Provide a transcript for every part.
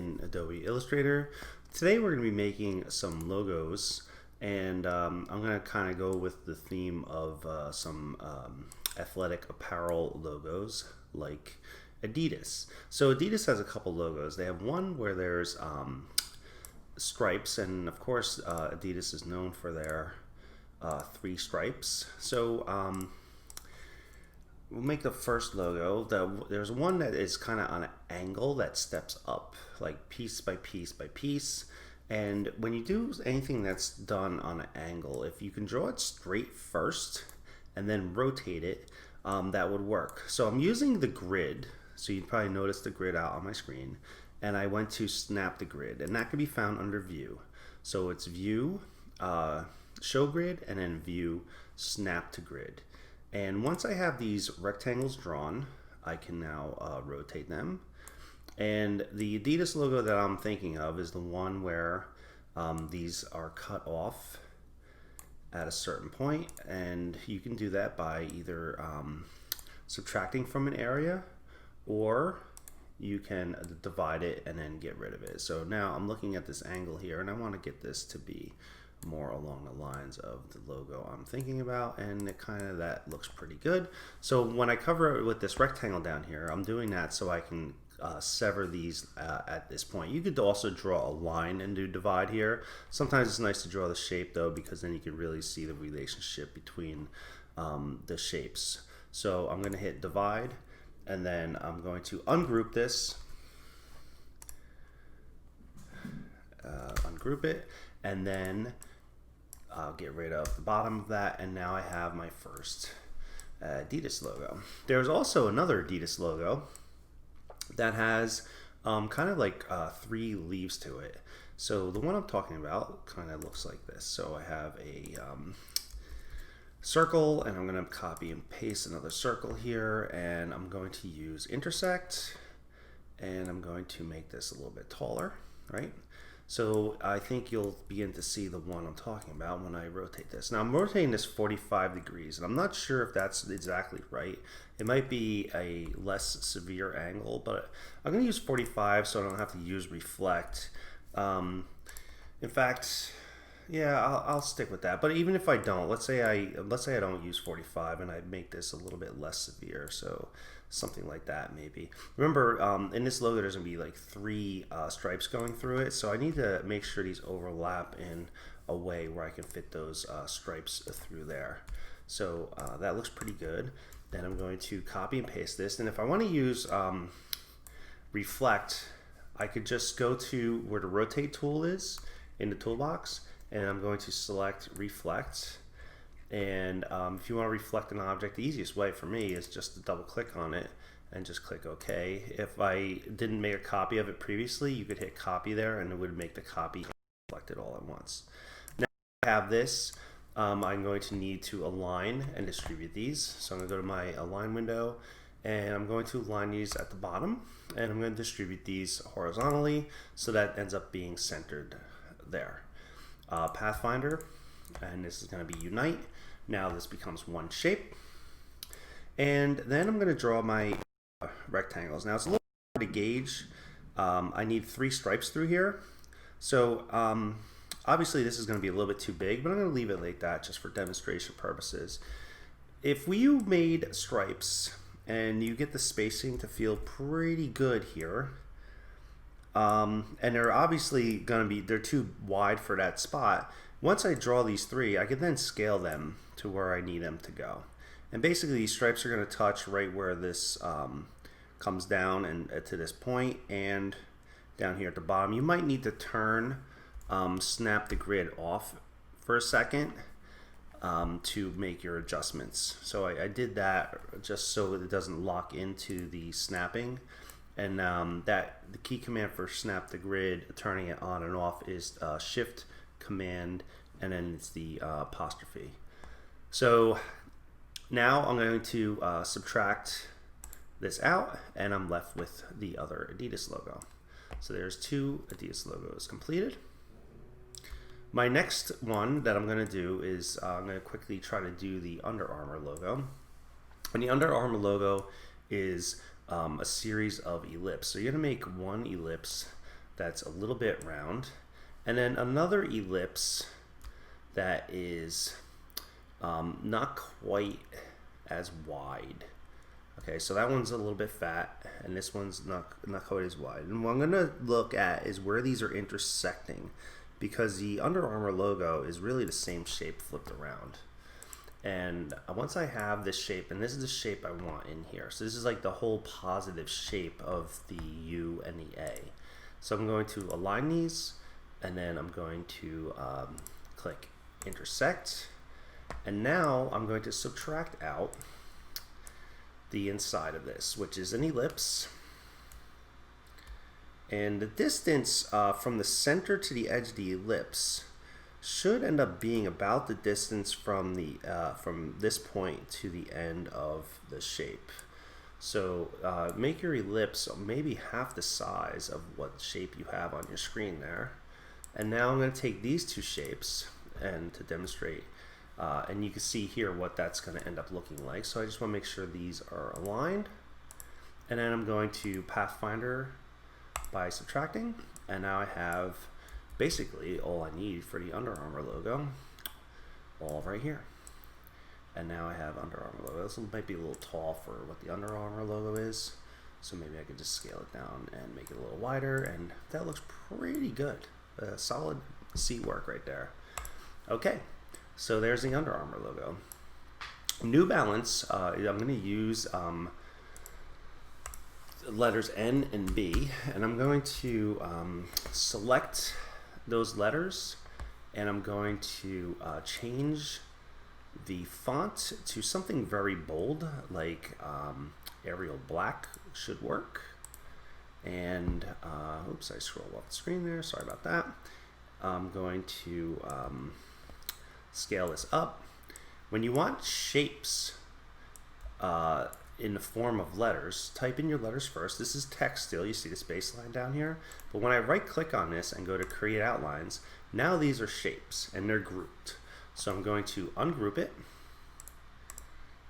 in Adobe Illustrator. Today we're going to be making some logos, and I'm going to kind of go with the theme of some athletic apparel logos like Adidas. So Adidas has a couple logos. They have one where there's stripes, and of course Adidas is known for their three stripes. So we'll make the first logo. There's one that is kind of on an angle that steps up, like piece by piece by piece. And when you do anything that's done on an angle, if you can draw it straight first and then rotate it, that would work. So I'm using the grid. So you'd probably notice the grid out on my screen. And I went to snap the grid, and that can be found under view. So it's view, show grid, and then view, snap to grid. And once I have these rectangles drawn, I can now rotate them. And the Adidas logo that I'm thinking of is the one where these are cut off at a certain point, and you can do that by either subtracting from an area, or you can divide it and then get rid of it. So now I'm looking at this angle here, and I want to get this to be more along the lines of the logo I'm thinking about, and that looks pretty good. So when I cover it with this rectangle down here, I'm doing that so I can sever these at this point. You could also draw a line and do divide here. Sometimes it's nice to draw the shape though, because then you can really see the relationship between the shapes. So I'm going to hit divide, and then I'm going to ungroup this, ungroup it, and then I'll get rid of the bottom of that, and now I have my first Adidas logo. There's also another Adidas logo that has kind of like three leaves to it. So the one I'm talking about kind of looks like this. So I have a circle, and I'm going to copy and paste another circle here, and I'm going to use intersect, and I'm going to make this a little bit taller, right? So I think you'll begin to see the one I'm talking about when I rotate this. Now I'm rotating this 45 degrees, and I'm not sure if that's exactly right. It might be a less severe angle, but I'm going to use 45 so I don't have to use reflect. In fact, yeah, I'll stick with that. But even if I don't, let's say I don't use 45 and I make this a little bit less severe, so something like that maybe. Remember, in this logo there's gonna be like three stripes going through it, so I need to make sure these overlap in a way where I can fit those stripes through there. So that looks pretty good. Then I'm going to copy and paste this, and if I want to use reflect, I could just go to where the rotate tool is in the toolbox, and I'm going to select reflect. And if you want to reflect an object, the easiest way for me is just to double click on it and just click OK. If I didn't make a copy of it previously, you could hit copy there, and it would make the copy reflected all at once. Now I have this, I'm going to need to align and distribute these. So I'm going to go to my align window, and I'm going to align these at the bottom, and I'm going to distribute these horizontally so that ends up being centered there. Pathfinder, and this is going to be unite. Now this becomes one shape, and then I'm going to draw my rectangles. Now it's a little hard to gauge. I need three stripes through here, so obviously this is going to be a little bit too big, but I'm going to leave it like that just for demonstration purposes. If you made stripes and you get the spacing to feel pretty good here, and they're obviously going to be, they're too wide for that spot. Once I draw these three, I can then scale them to where I need them to go. And basically these stripes are going to touch right where this comes down and to this point, and down here at the bottom. You might need to turn snap the grid off for a second to make your adjustments. So I did that just so it doesn't lock into the snapping. And that the key command for snap the grid, turning it on and off, is shift command, and then it's the apostrophe. So now I'm going to subtract this out, and I'm left with the other Adidas logo. So there's two Adidas logos completed. My next one that I'm going to do is I'm going to quickly try to do the Under Armour logo. And the Under Armour logo is a series of ellipses. So you're going to make one ellipse that's a little bit round, and then another ellipse that is not quite as wide. Okay, so that one's a little bit fat, and this one's not quite as wide. And what I'm going to look at is where these are intersecting, because the Under Armour logo is really the same shape flipped around. And once I have this shape, and this is the shape I want in here, so this is like the whole positive shape of the U and the A. So I'm going to align these, and then I'm going to click intersect, and now I'm going to subtract out the inside of this, which is an ellipse, and the distance from the center to the edge of the ellipse should end up being about the distance from the from this point to the end of the shape. So make your ellipse maybe half the size of what shape you have on your screen there. And now I'm going to take these two shapes and to demonstrate, and you can see here what that's going to end up looking like. So I just want to make sure these are aligned, and then I'm going to Pathfinder by subtracting, and now I have basically all I need for the Under Armour logo all right here. And now I have Under Armour logo. This might be a little tall for what the Under Armour logo is, so maybe I could just scale it down and make it a little wider, and that looks pretty good. Solid C work right there. Okay, so there's the Under Armour logo. New Balance, I'm going to use letters N and B, and I'm going to select those letters, and I'm going to change the font to something very bold, like Arial Black should work. And oops, I scrolled off the screen there, sorry about that. I'm going to scale this up. When you want shapes in the form of letters, type in your letters first. This is text still, you see this baseline down here, but when I right click on this and go to create outlines, now these are shapes and they're grouped. So I'm going to ungroup it,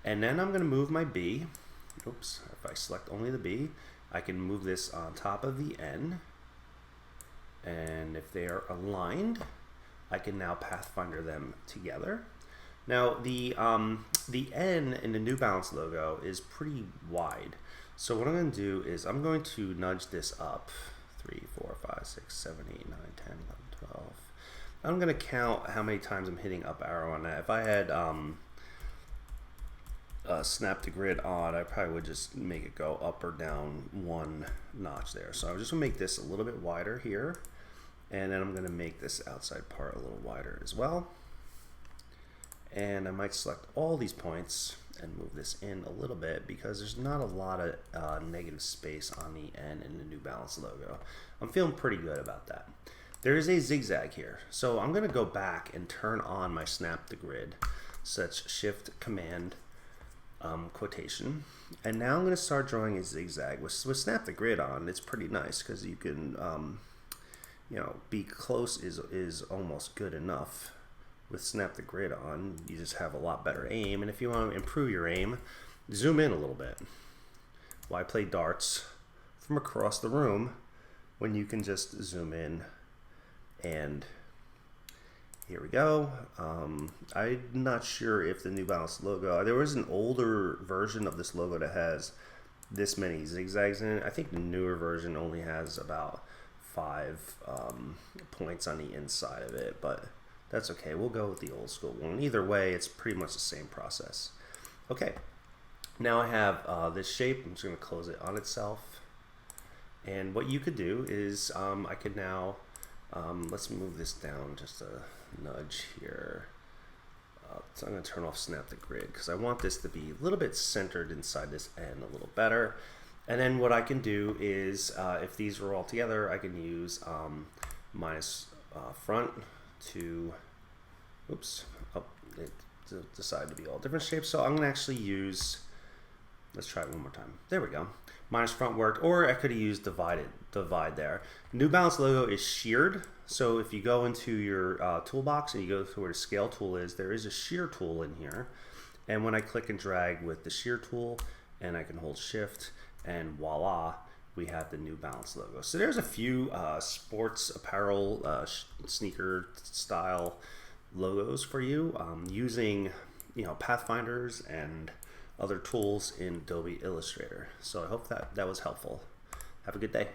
and then I'm going to move my B. Oops, if I select only the B, I can move this on top of the N, and if they are aligned, I can now Pathfinder them together. Now the N in the New Balance logo is pretty wide, so what I'm going to do is I'm going to nudge this up 3, 4, 5, 6, 7, 8, 9, 10, 11, 12. I'm going to count how many times I'm hitting up arrow on that. If I had snap the grid on, I probably would just make it go up or down one notch there. So I'm just going to make this a little bit wider here, and then I'm going to make this outside part a little wider as well. And I might select all these points and move this in a little bit, because there's not a lot of negative space on the N in the New Balance logo. I'm feeling pretty good about that. There is a zigzag here, so I'm going to go back and turn on my snap the grid, such Shift Command quotation, and now I'm going to start drawing a zigzag. With snap the grid on, it's pretty nice because you can you know, be close is almost good enough. With snap the grid on, you just have a lot better aim, and if you want to improve your aim, zoom in a little bit. Why play darts from across the room when you can just zoom in? And here we go. I'm not sure if the New Balance logo, there was an older version of this logo that has this many zigzags in it. I think the newer version only has about 5 points on the inside of it, but that's okay. We'll go with the old school one. Either way, it's pretty much the same process. Okay, now I have this shape. I'm just going to close it on itself. And what you could do is I could now, let's move this down just a nudge here. So I'm going to turn off snap the grid because I want this to be a little bit centered inside this N a little better. And then what I can do is, if these are all together, I can use minus front to, oops, it decided to be all different shapes. So I'm going to actually use, let's try it one more time. There we go. Minus front worked, or I could have used divide there. New Balance logo is sheared. So if you go into your toolbox and you go to where the scale tool is, there is a shear tool in here. And when I click and drag with the shear tool, and I can hold shift, and voila, we have the New Balance logo. So there's a few sports apparel, sneaker style logos for you using pathfinders and other tools in Adobe Illustrator. So I hope that was helpful. Have a good day.